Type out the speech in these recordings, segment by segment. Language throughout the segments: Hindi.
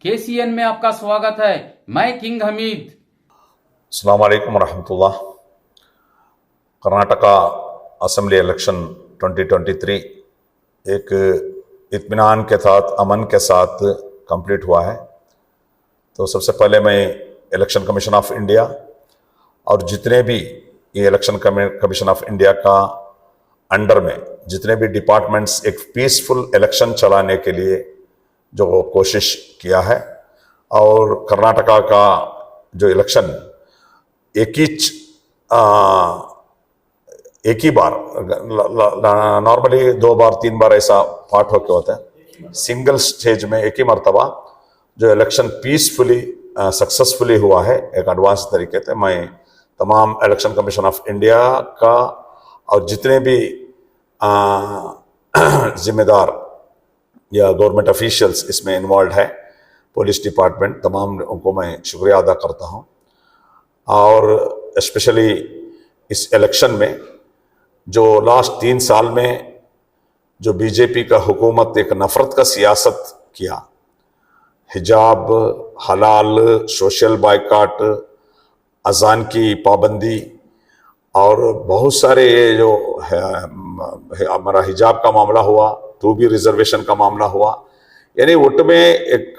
KCN में आपका स्वागत है। मैं किंग हमीद। अस्सलाम वालेकुम रहमतुल्लाह। कर्नाटका असेंबली इलेक्शन 2023 एक इत्मीनान के साथ, अमन के साथ कंप्लीट हुआ है। तो सबसे पहले मैं इलेक्शन कमीशन ऑफ इंडिया और जितने भी ये इलेक्शन कमीशन ऑफ इंडिया का अंडर में जितने भी डिपार्टमेंट्स एक पीसफुल इलेक्शन चलाने के लिए जो कोशिश किया है, और कर्नाटका का जो इलेक्शन एक ही बार, नॉर्मली 2 बार 3 बार ऐसा पार्ट होके होता है, सिंगल स्टेज में एक ही मरतबा जो इलेक्शन पीसफुली सक्सेसफुली हुआ है एक एडवांस तरीके से। मैं तमाम इलेक्शन कमीशन ऑफ इंडिया का और जितने भी जिम्मेदार या गवर्नमेंट ऑफिशियल्स इसमें इन्वॉल्व है, पुलिस डिपार्टमेंट, तमाम उनको मैं शुक्रिया अदा करता हूं। और स्पेशली इस इलेक्शन में जो लास्ट 3 साल में जो बीजेपी का हुकूमत एक नफरत का सियासत किया, हिजाब, हलाल, सोशल बाइकाट, अजान की पाबंदी और बहुत सारे ये जो है हमारा हिजाब का मामला हुआ, 2B रिजर्वेशन का मामला हुआ, यानी वोट में एक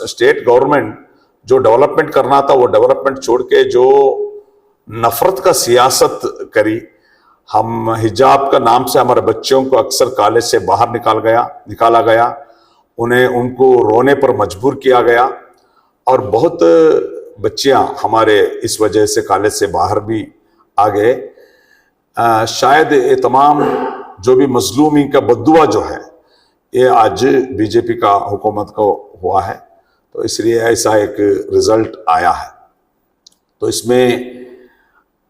स्टेट गवर्नमेंट जो डेवलपमेंट करना था वो डेवलपमेंट छोड़ के जो नफरत का सियासत करी। हम हिजाब का नाम से हमारे बच्चों को अक्सर कॉलेज से बाहर निकाला गया, उनको रोने पर मजबूर किया गया, और बहुत बच्चियां हमारे इस वजह से कॉलेज से बाहर भी आ गए। शायद ये तमाम जो भी मजलूमी का बद्दुआ जो है ये आज बीजेपी का हुकूमत को हुआ है, तो इसलिए ऐसा एक रिजल्ट आया है। तो इसमें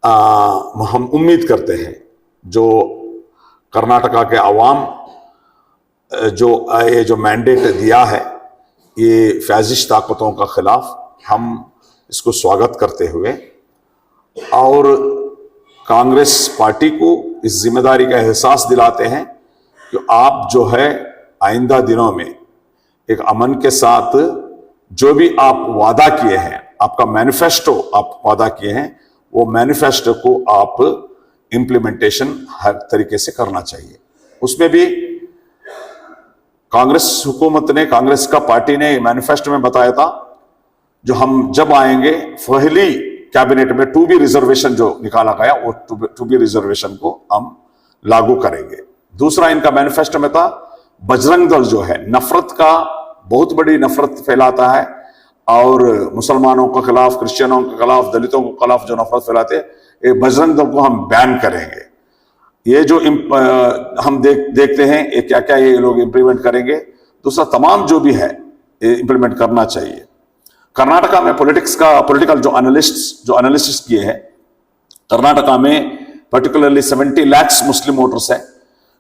हम उम्मीद करते हैं जो कर्नाटका के अवाम जो मैंडेट दिया है ये फैजिश ताकतों का खिलाफ, हम इसको स्वागत करते हुए और कांग्रेस पार्टी को इस जिम्मेदारी का एहसास दिलाते हैं कि आप जो है आइंदा दिनों में एक अमन के साथ जो भी आप वादा किए हैं, आपका मैनिफेस्टो आप वादा किए हैं, वो मैनिफेस्टो को आप इंप्लीमेंटेशन हर तरीके से करना चाहिए। उसमें भी कांग्रेस हुकूमत ने, कांग्रेस का पार्टी ने मैनिफेस्टो में बताया था जो हम जब आएंगे पहली कैबिनेट में 2B रिजर्वेशन जो निकाला गया वो 2B रिजर्वेशन को हम लागू करेंगे। दूसरा इनका मैनिफेस्टो में था बजरंग दल जो है नफरत का, बहुत बड़ी नफरत फैलाता है और मुसलमानों के खिलाफ, क्रिश्चियनों के खिलाफ, दलितों के खिलाफ जो नफरत फैलाते हैं, ये बजरंग दल को हम बैन करेंगे। ये जो हम देखते हैं ये क्या क्या ये लोग इंप्लीमेंट करेंगे। दूसरा तमाम जो भी है ये इंप्लीमेंट करना चाहिए। कर्नाटका में पॉलिटिकल जो एनालिसिस किए हैं, कर्नाटका में पर्टिकुलरली 70 लाख मुस्लिम वोटर्स हैं।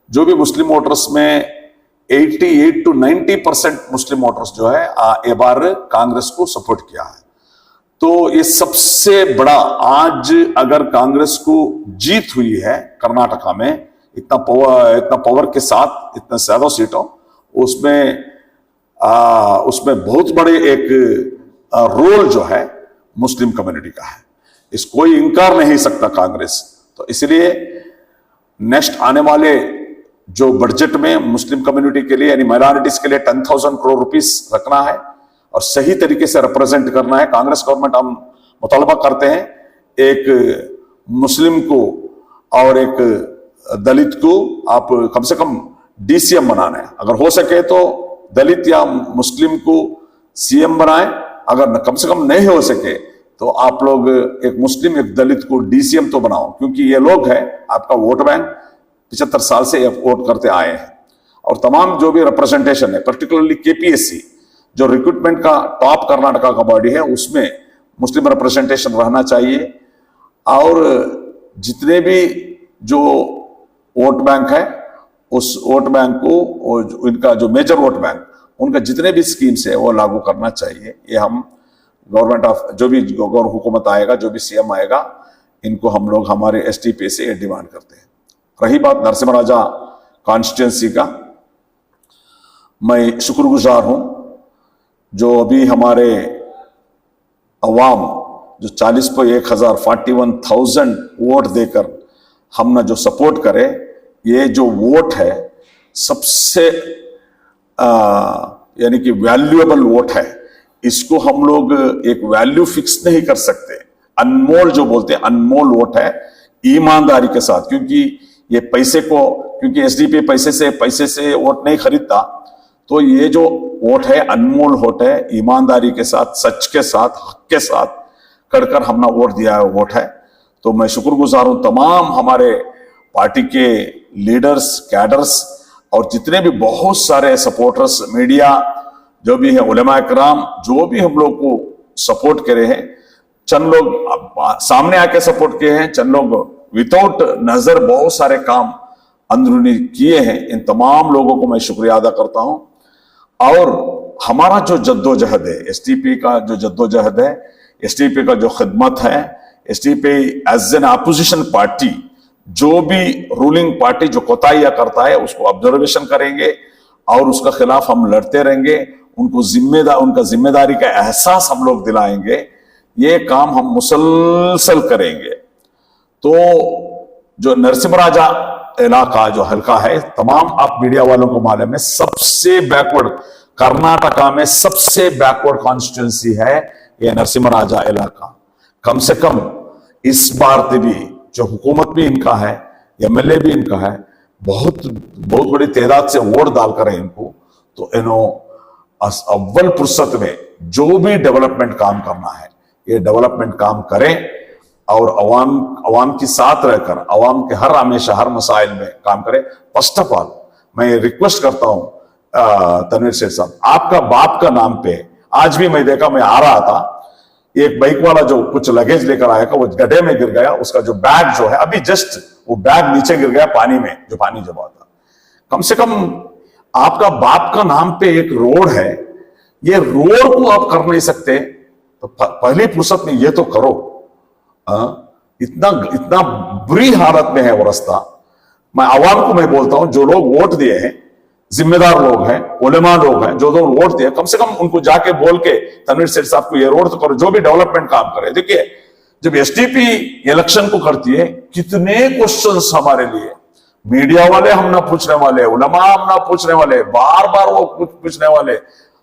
जो भी मुस्लिम वोटर्स में 88 to 90% मुस्लिम वोटर्स जो है ये बार कांग्रेस को सपोर्ट किया है। तो ये सबसे बड़ा, आज अगर कांग्रेस को जीत हुई है कर्नाटका में इतना पावर के साथ, इतना ज्यादा सीटों, उसमें बहुत बड़े एक रोल जो है मुस्लिम कम्युनिटी का है, इस कोई इनकार नहीं सकता कांग्रेस। तो इसलिए नेक्स्ट आने वाले जो बजट में मुस्लिम कम्युनिटी के लिए यानी माइनॉरिटीज के लिए 10,000 करोड़ रुपीस रखना है और सही तरीके से रिप्रेजेंट करना है। कांग्रेस गवर्नमेंट हम मुतालबा करते हैं एक मुस्लिम को और एक दलित को आप कम से कम DCM बनाना है। अगर हो सके तो दलित या मुस्लिम को CM बनाए, अगर कम से कम नहीं हो सके तो आप लोग एक मुस्लिम एक दलित को DCM तो बनाओ, क्योंकि ये लोग हैं आपका वोट बैंक, 75 साल से वोट करते आए हैं। और तमाम जो भी रिप्रेजेंटेशन है, पर्टिकुलरली KPSC जो रिक्रूटमेंट का टॉप कर्नाटका का बॉडी है, उसमें मुस्लिम रिप्रेजेंटेशन रहना चाहिए। और जितने भी जो वोट बैंक है उस वोट बैंक को, इनका जो मेजर वोट बैंक, उनका जितने भी स्कीम्स है वो लागू करना चाहिए। ये हम गवर्नमेंट ऑफ जो भी हुकूमत आएगा, जो भी CM आएगा, इनको हम लोग हमारे STP से डिमांड करते हैं। रही बात नरसिम्हा कॉन्स्टिट्यूंसी का, मैं शुक्रगुजार हूं जो अभी हमारे अवाम जो 41,000 वोट देकर हमने जो सपोर्ट करे, ये जो वोट है सबसे यानी कि वैल्यूएबल वोट है। इसको हम लोग एक वैल्यू फिक्स नहीं कर सकते। अनमोल जो बोलते हैं, अनमोल वोट है ईमानदारी के साथ, क्योंकि ये पैसे को, क्योंकि एसडीपी पैसे से वोट नहीं खरीदता, तो ये जो वोट है अनमोल वोट है, ईमानदारी के साथ, सच के साथ, हक के साथ करकर हमने वोट दिया है वोट है। तो मैं शुक्रगुजार हूं तमाम हमारे पार्टी के लीडर्स, कैडर्स और जितने भी बहुत सारे सपोर्टर्स, मीडिया जो भी है, उलेमा इकराम जो भी हम लोग को सपोर्ट करे हैं। चंद लोग सामने आके सपोर्ट किए हैं, चंद लोग विदाउट नजर बहुत सारे काम अंदरूनी किए हैं। इन तमाम लोगों को मैं शुक्रिया अदा करता हूं। और हमारा जो जद्दोजहद है, एसटीपी का जो जद्दोजहद है, एसटीपी का जो खिदमत है, STP as an opposition party जो भी रूलिंग पार्टी जो कोताहियां करता है उसको ऑब्जर्वेशन करेंगे और उसका खिलाफ हम लड़ते रहेंगे। उनका जिम्मेदारी का एहसास हम लोग दिलाएंगे। ये काम हम मुसलसल करेंगे। तो जो नरसिंहराजा इलाका जो हल्का है, तमाम आप मीडिया वालों को मालूम है, सबसे बैकवर्ड, कर्नाटका में सबसे बैकवर्ड कॉन्स्टिट्यूंसी है ये नरसिंहराजा इलाका। कम से कम इस बार भी जो हुकूमत भी इनका है, एमएलए भी इनका है, बहुत बड़ी तादाद से वोट डालकर है इनको। तो इन्हों अव्वल फुर्सत में जो भी डेवलपमेंट काम करना है, ये डेवलपमेंट काम करें और अवाम के साथ रहकर अवाम के हमेशा हर मसाइल में काम करें। फर्स्ट ऑफ ऑल मैं रिक्वेस्ट करता हूं तनवीर सेठ साहब, आपका बाप का नाम पे, आज भी मैं देखा, मैं आ रहा था, एक बाइक वाला जो कुछ लगेज लेकर आया था वो गड्ढे में गिर गया। उसका जो बैग जो है अभी जस्ट वो बैग नीचे गिर गया पानी में, जो पानी जमा था। कम से कम आपका बाप का नाम पे एक रोड है, ये रोड को आप कर नहीं सकते तो पहली फुर्सत में ये तो करो। इतना बुरी हालत में है वो रास्ता। मैं आवाम को मैं बोलता हूं, जो लोग वोट दिए हैं, जिम्मेदार लोग हैं, उलेमा लोग हैं, जो लोग वोट दिए, कम से कम उनको जाके बोल के तनवीर सेठ साहब को ये रोड तो करो, जो भी डेवलपमेंट काम करे। देखिए जब एसटीपी इलेक्शन को करती है, कितने क्वेश्चंस हमारे लिए मीडिया वाले हम ना पूछने वाले, उलेमा हम ना पूछने वाले, बार बार वो कुछ पूछने वाले,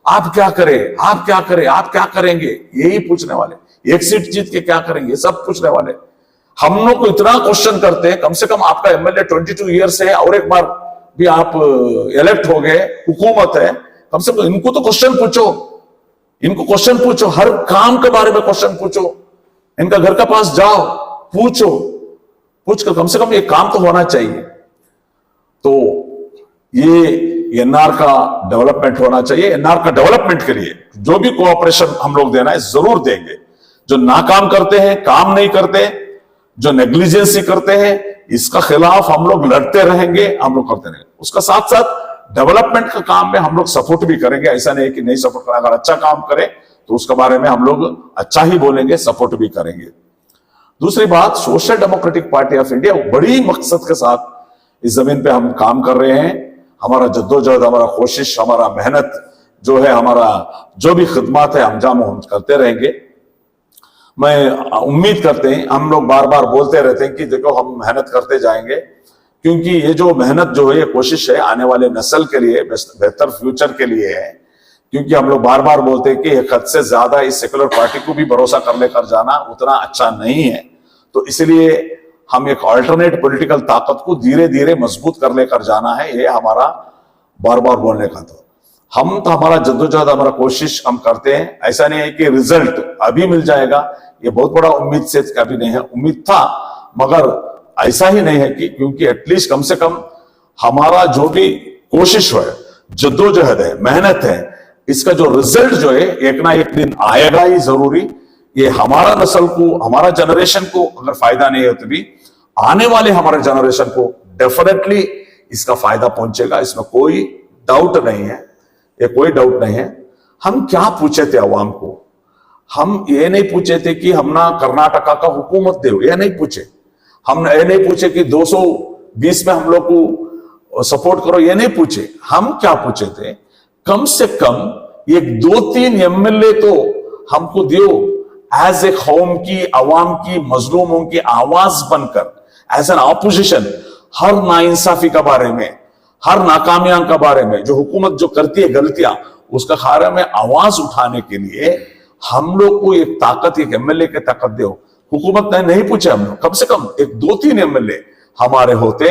आप क्या करें, आप क्या करें, आप क्या करेंगे, यही पूछने वाले, एक सीट जीत के क्या करेंगे, सब पूछने वाले। हम लोग को इतना क्वेश्चन करते हैं। कम से कम आपका एमएलए 22 ईयर्स है और एक बार भी आप इलेक्ट हो गए, हुकूमत है, कम से कम इनको तो क्वेश्चन पूछो, इनको क्वेश्चन पूछो, हर काम के बारे में क्वेश्चन पूछो, इनका घर के पास जाओ, पूछ कर कम से कम ये काम तो होना चाहिए। तो ये एनआर का डेवलपमेंट होना चाहिए। एनआर का डेवलपमेंट के लिए जो भी कोऑपरेशन हम लोग देना है जरूर देंगे। जो नाकाम करते हैं, काम नहीं करते, जो नेग्लिजेंसी करते हैं, इसका खिलाफ हम लोग लड़ते रहेंगे, हम लोग करते रहेंगे। उसका साथ साथ डेवलपमेंट का काम में हम लोग सपोर्ट भी करेंगे। ऐसा नहीं कि नहीं सपोर्ट करें, अगर अच्छा काम करे तो उसके बारे में हम लोग अच्छा ही बोलेंगे, सपोर्ट भी करेंगे। दूसरी बात, social democratic party of India बड़ी मकसद के साथ इस जमीन पे हम काम कर रहे हैं। हमारा जद्दोजहद, हमारा कोशिश, हमारा मेहनत जो है, हमारा जो भी खिदमत है अंजाम हम करते रहेंगे। मैं उम्मीद करते हैं, हम लोग बार बार बोलते रहते हैं कि देखो हम मेहनत करते जाएंगे, क्योंकि ये जो मेहनत जो है, ये कोशिश है आने वाले नस्ल के लिए, बेहतर फ्यूचर के लिए है। क्योंकि हम लोग बार बार बोलते हैं कि एक हद से ज्यादा इस सेकुलर पार्टी को भी भरोसा कर लेकर जाना उतना अच्छा नहीं है। तो इसलिए हम एक अल्टरनेट पॉलिटिकल ताकत को धीरे धीरे मजबूत कर लेकर जाना है, ये हमारा बार बार बोलने का था। हम तो हमारा जद्दोजहद, हमारा कोशिश हम करते हैं। ऐसा नहीं है कि रिजल्ट अभी मिल जाएगा, ये बहुत बड़ा उम्मीद से कभी नहीं है। उम्मीद था, मगर ऐसा ही नहीं है कि, क्योंकि एटलीस्ट कम से कम हमारा जो भी कोशिश है, जद्दोजहद है, मेहनत है, इसका जो रिजल्ट जो है एक ना एक दिन आएगा ही जरूरी। ये हमारा नस्ल को, हमारा जनरेशन को अगर फायदा नहीं है तो भी आने वाले हमारे जनरेशन को डेफिनेटली इसका फायदा पहुंचेगा, इसमें कोई डाउट नहीं है, ये कोई डाउट नहीं है। हम क्या पूछे थे अवाम को? हम ये नहीं पूछे थे कि हम ना कर्नाटका का हुकूमत दे, ये नहीं पूछे। हम ये नहीं पूछे कि 220 में हम लोग को सपोर्ट करो, ये नहीं पूछे। हम क्या पूछे थे? कम से कम एक 2-3 एमएलए तो हमको दियो एज ए कौम की, अवाम की, मजलूमों की आवाज बनकर, एज एन ऑपोजिशन, हर नाइंसाफी के बारे में, हर नाकामियां के बारे में, जो हुकूमत जो करती है गलतियां, उसका बारे में आवाज उठाने के लिए हम लोग को एक ताकत, एक एमएलए की ताकत दो। हुकूमत ने नहीं पूछा, हम लोग कम से कम एक 2-3 एमएलए हमारे होते,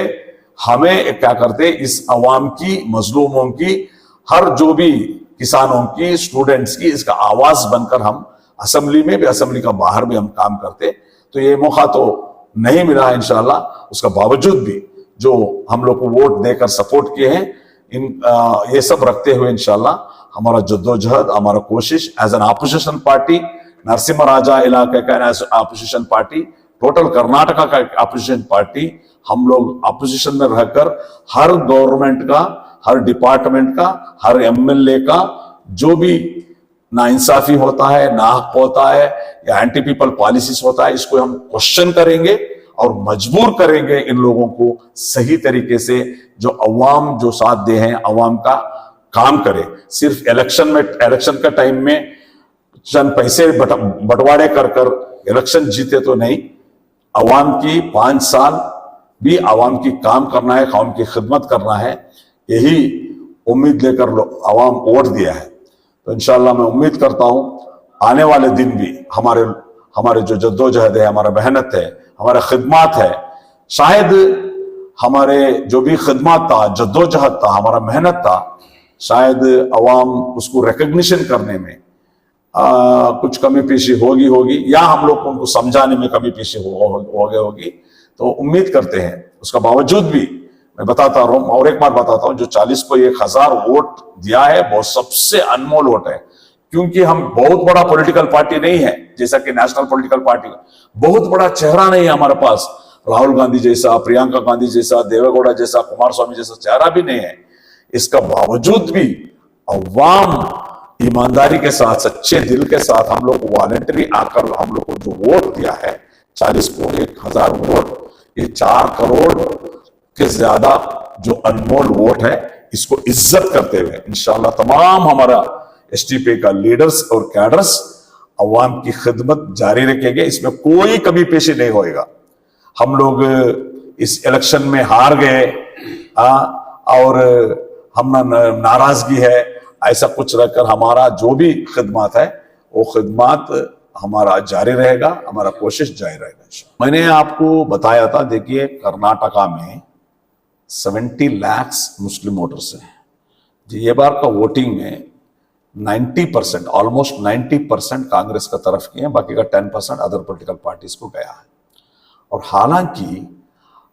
हमें क्या करते, इस अवाम की, मजलूमों की, हर जो भी किसानों की, स्टूडेंट्स की, इसका आवाज बनकर हम असेंबली में भी, असेंबली का बाहर भी हम काम करते। तो ये मौका तो नहीं मिला है इंशाल्लाह, उसका बावजूद भी जो हम लोग को वोट देकर सपोर्ट किए हैं, ये सब रखते हुए इंशाल्लाह हमारा जद्दोजहद, हमारा कोशिश as an opposition party, Narasimha Raja इलाके का as opposition party, total Karnataka का ऑपोजिशन पार्टी, हम लोग ऑपोजिशन में रहकर हर गवर्नमेंट का, हर डिपार्टमेंट का, हर एमएलए का जो भी नाइंसाफी होता है, नाहक होता है या एंटी पीपल पॉलिसीज होता है, इसको हम क्वेश्चन करेंगे और मजबूर करेंगे इन लोगों को सही तरीके से, जो अवाम जो साथ दे हैं, अवाम का काम करे। सिर्फ इलेक्शन का टाइम में चंद पैसे बंटवारे कर इलेक्शन जीते तो नहीं, अवाम की 5 साल भी अवाम की काम करना है, कौम की खिदमत करना है, यही उम्मीद लेकर अवाम वोट दिया है। तो इंशाल्लाह मैं उम्मीद करता हूं आने वाले दिन भी हमारे जो जद्दोजहद है, हमारा मेहनत है, हमारा खिदमत है, शायद हमारे जो भी खिदमत था, जद्दोजहद था, हमारा मेहनत था, शायद अवाम उसको रिकग्निशन करने में कुछ कमी पेशी होगी, या हम लोग को उनको समझाने में कमी पेशी होगी। तो उम्मीद करते हैं, उसका बावजूद भी मैं बताता रहूं, और एक बार बताता हूं, जो 40 को 1000 वोट दिया है, बहुत सबसे अनमोल वोट है, क्योंकि हम बहुत बड़ा पॉलिटिकल पार्टी नहीं है, जैसा कि नेशनल पॉलिटिकल पार्टी, बहुत बड़ा चेहरा नहीं है हमारे पास, राहुल गांधी जैसा, प्रियंका गांधी जैसा, देवेगौड़ा जैसा, कुमार स्वामी जैसा चेहरा भी नहीं है। इसका बावजूद भी अवाम ईमानदारी के साथ, सच्चे दिल के साथ हम लोग वॉलेंटरी आकर हम लोग को जो वोट दिया है, 40 को 1000 वोट, ये 4 करोड़ के ज्यादा जो अनमोल वोट है, इसको इज्जत करते हुए इंशाल्लाह तमाम हमारा एसटीपी का लीडर्स और कैडर्स अवाम की खिदमत जारी रखेंगे, इसमें कोई कमी पेशी नहीं होएगा। हम लोग इस इलेक्शन में हार गए और हम नाराजगी है, ऐसा कुछ रखकर हमारा जो भी खिदमत है, वो खिदमत हमारा जारी रहेगा, हमारा कोशिश जारी रहेगा। मैंने आपको बताया था, देखिए कर्नाटका में 70 लाख मुस्लिम वोटर्स हैं। ये बार का वोटिंग में 90%, ऑलमोस्ट 90% कांग्रेस का तरफ किए हैं, बाकी का 10% अदर पॉलिटिकल पार्टीज को गया है। और हालांकि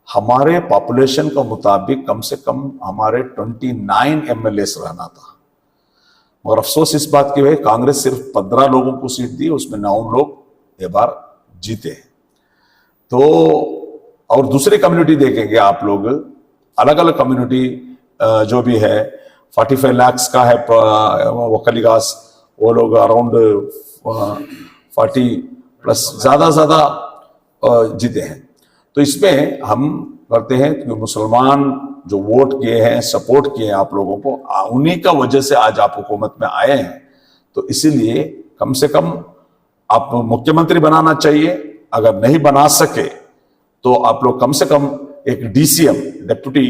हमारे पॉपुलेशन के मुताबिक कम से कम हमारे 29 एमएलएस रहना था, मगर अफसोस इस बात की है कांग्रेस सिर्फ 15 लोगों को सीट दी, उसमें 9 लोग ये बार जीते हैं। तो और दूसरी कम्युनिटी देखेंगे आप लोग, अलग अलग कम्युनिटी जो भी है, 45 लाख का है वकलीगास, वो लोग अराउंड 40 प्लस ज्यादा जीते हैं। तो इसमें हम करते हैं कि मुसलमान जो वोट किए हैं, सपोर्ट किए हैं आप लोगों को, उन्हीं का वजह से आज आप हुकूमत में आए हैं। तो इसीलिए कम से कम आप मुख्यमंत्री बनाना चाहिए, अगर नहीं बना सके तो आप लोग कम से कम एक डीसीएम, डेप्यूटी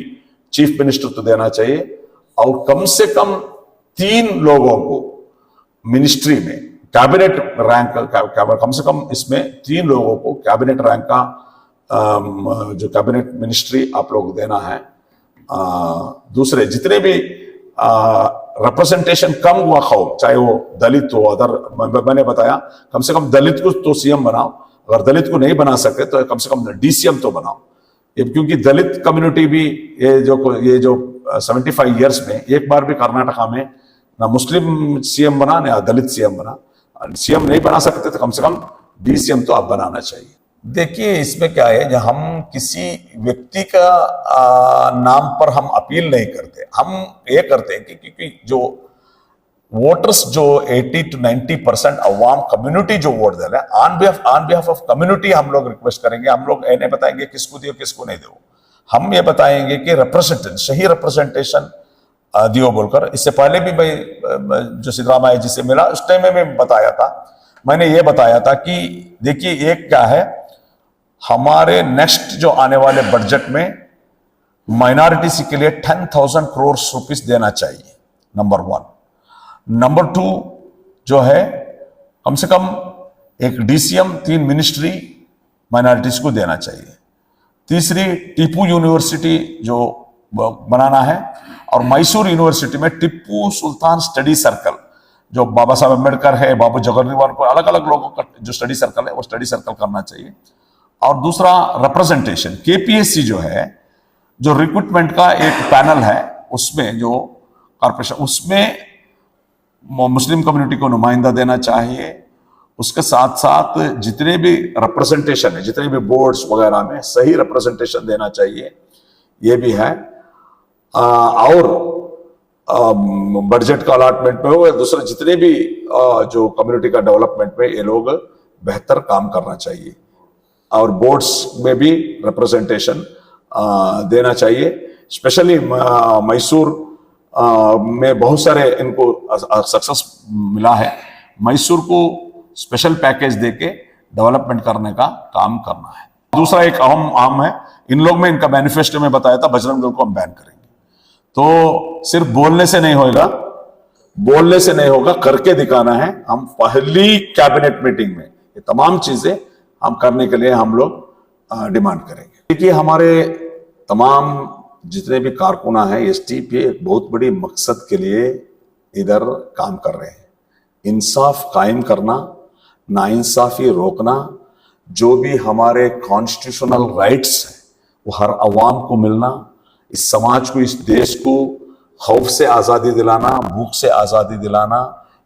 चीफ मिनिस्टर तो देना चाहिए, और कम से कम 3 लोगों को मिनिस्ट्री में कैबिनेट रैंक का, कम से कम इसमें 3 लोगों को कैबिनेट रैंक का जो कैबिनेट मिनिस्ट्री आप लोग देना है। दूसरे जितने भी रिप्रेजेंटेशन कम हुआ कौम, चाहे वो दलित हो, अदर, मैंने बताया कम से कम दलित को तो सीएम बनाओ, अगर दलित को नहीं बना सके तो कम से कम डीसीएम तो बनाओ, क्योंकि दलित कम्युनिटी भी ये जो 75 ईयर्स में एक बार भी कर्नाटका में ना मुस्लिम सीएम बना ना दलित सीएम बना। सीएम नहीं बना सकते तो कम से कम डीसीएम तो आप बनाना चाहिए। देखिए इसमें क्या है, हम किसी व्यक्ति का नाम पर हम अपील नहीं करते, हम ये करते हैं कि क्योंकि जो वोटर्स जो 80 to 90% अवाम कम्युनिटी जो वोट दे रहे हैं, ऑन बिहाफ ऑफ कम्युनिटी हम लोग रिक्वेस्ट करेंगे। हम लोग ये नहीं बताएंगे किसको दियो किसको नहीं दो, हम ये बताएंगे कि सही रिप्रेजेंटेशन दियो बोलकर। इससे पहले भी भाई जो सिद्धरामैया जी से मिला उस टाइम में मैं बताया था, मैंने ये बताया था कि देखिए एक क्या है, हमारे नेक्स्ट जो आने वाले बजट में माइनॉरिटीज के लिए 10,000 करोड़ रुपीस देना चाहिए, नंबर 1। नंबर 2 जो है कम से कम एक DCM 3 मिनिस्ट्री माइनॉरिटीज को देना चाहिए। तीसरी टीपू यूनिवर्सिटी जो बनाना है, और मैसूर यूनिवर्सिटी में टिप्पू सुल्तान स्टडी सर्कल, जो बाबा साहब अम्बेडकर है, बाबू जगन्नाथ को, अलग अलग लोगों का जो स्टडी सर्कल है वो स्टडी सर्कल करना चाहिए। और दूसरा रिप्रेजेंटेशन, KPSC जो है, जो रिक्रूटमेंट का एक पैनल है, उसमें जो कॉर्पोरेशन, उसमें मुस्लिम कम्युनिटी को नुमाइंदा देना चाहिए। उसके साथ साथ जितने भी रिप्रेजेंटेशन है, जितने भी बोर्ड्स वगैरह में सही रिप्रेजेंटेशन देना चाहिए, ये भी है। और बजट का अलॉटमेंट में हो, दूसरे जितने भी जो कम्युनिटी का डेवलपमेंट में ये लोग बेहतर काम करना चाहिए, और बोर्ड्स में भी रिप्रेजेंटेशन देना चाहिए। स्पेशली मैसूर में बहुत सारे इनको सक्सेस मिला है, मैसूर को स्पेशल पैकेज देके डेवलपमेंट करने का काम करना है। दूसरा एक अहम है, इन लोग में इनका मैनिफेस्टो में बताया था बजरंग दल को हम बैन करेंगे। तो सिर्फ बोलने से नहीं होगा, बोलने से नहीं होगा, करके दिखाना है। हम पहली कैबिनेट मीटिंग में ये तमाम चीजें हम करने के लिए हम लोग डिमांड करेंगे। देखिए हमारे तमाम जितने भी कारकुना है STP एक बहुत बड़ी मकसद के लिए इधर काम कर रहे हैं। इंसाफ कायम करना, नाइंसाफी रोकना, जो भी हमारे कॉन्स्टिट्यूशनल राइट्स है वो हर अवाम को मिलना, इस समाज को, इस देश को खौफ से आज़ादी दिलाना, भूख से आज़ादी दिलाना,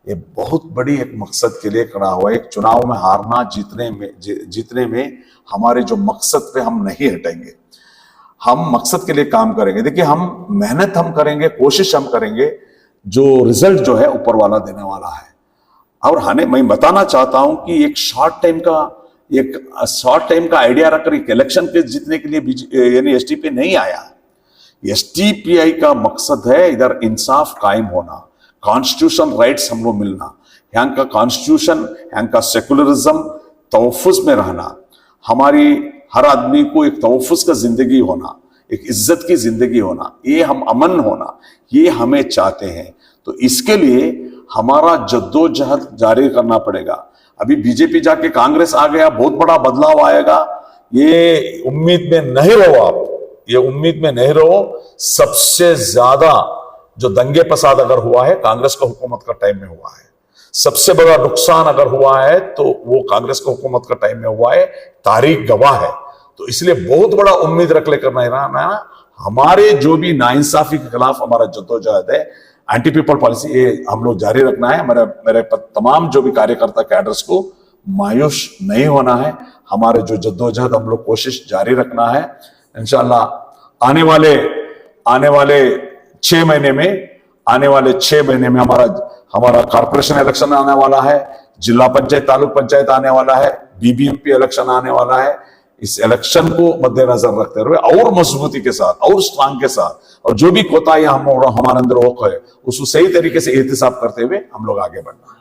ये बहुत बड़ी एक मकसद के लिए खड़ा हुआ है। एक चुनाव में हारना जीतने में हमारे जो मकसद पे हम नहीं हटेंगे, हम मकसद के लिए काम करेंगे। देखिए हम मेहनत हम करेंगे, कोशिश हम करेंगे, जो रिजल्ट जो है ऊपर वाला देने वाला है। और हमें मैं बताना चाहता हूं कि एक शॉर्ट टाइम का आइडिया रखकर एक इलेक्शन के जीतने के लिए यानी STP नहीं आया। STPI का मकसद है इधर इंसाफ कायम होना, कॉन्स्टिट्यूशन राइट्स हमको मिलना, यहाँ का कॉन्स्टिट्यूशन, यहाँ का सेकुलरिज्म तहफ़्फ़ुज़ में रहना, हमारी हर आदमी को एक तहफ़्फ़ुज़ का जिंदगी होना, एक इज्जत की जिंदगी होना, ये हम अमन होना, ये हमें चाहते हैं। तो इसके लिए हमारा जद्दोजहद जारी करना पड़ेगा। अभी BJP जाके कांग्रेस आ गया, बहुत बड़ा बदलाव आएगा, ये उम्मीद में नहीं रहो आप, ये उम्मीद में नहीं रहो। सबसे ज्यादा जो दंगे फसाद अगर हुआ है कांग्रेस का हुकूमत का टाइम में हुआ है, सबसे बड़ा नुकसान अगर हुआ है तो वो कांग्रेस का हुकूमत का टाइम में हुआ है, तारीख गवाह है। तो इसलिए बहुत बड़ा उम्मीद रख लेकर नहीं रहना। हमारे जो भी नाइंसाफी के खिलाफ हमारा जद्दोजहद है, एंटी पीपल पॉलिसी, ये हम लोग जारी रखना है। मेरे तमाम जो भी कार्यकर्ता कैडर्स को मायूस नहीं होना है, हमारे जो जद्दोजहद हम लोग कोशिश जारी रखना है। इंशाल्लाह आने वाले 6 महीने में हमारा कॉर्पोरेशन इलेक्शन आने वाला है, जिला पंचायत, तालुक पंचायत आने वाला है, BBMP इलेक्शन आने वाला है। इस इलेक्शन को मद्देनजर रखते हुए और मजबूती के साथ और स्ट्रांग के साथ, और जो भी कोताहियां हमारे अंदर हो है उसको सही तरीके से एहतिसाब करते हुए हम लोग आगे बढ़ना है।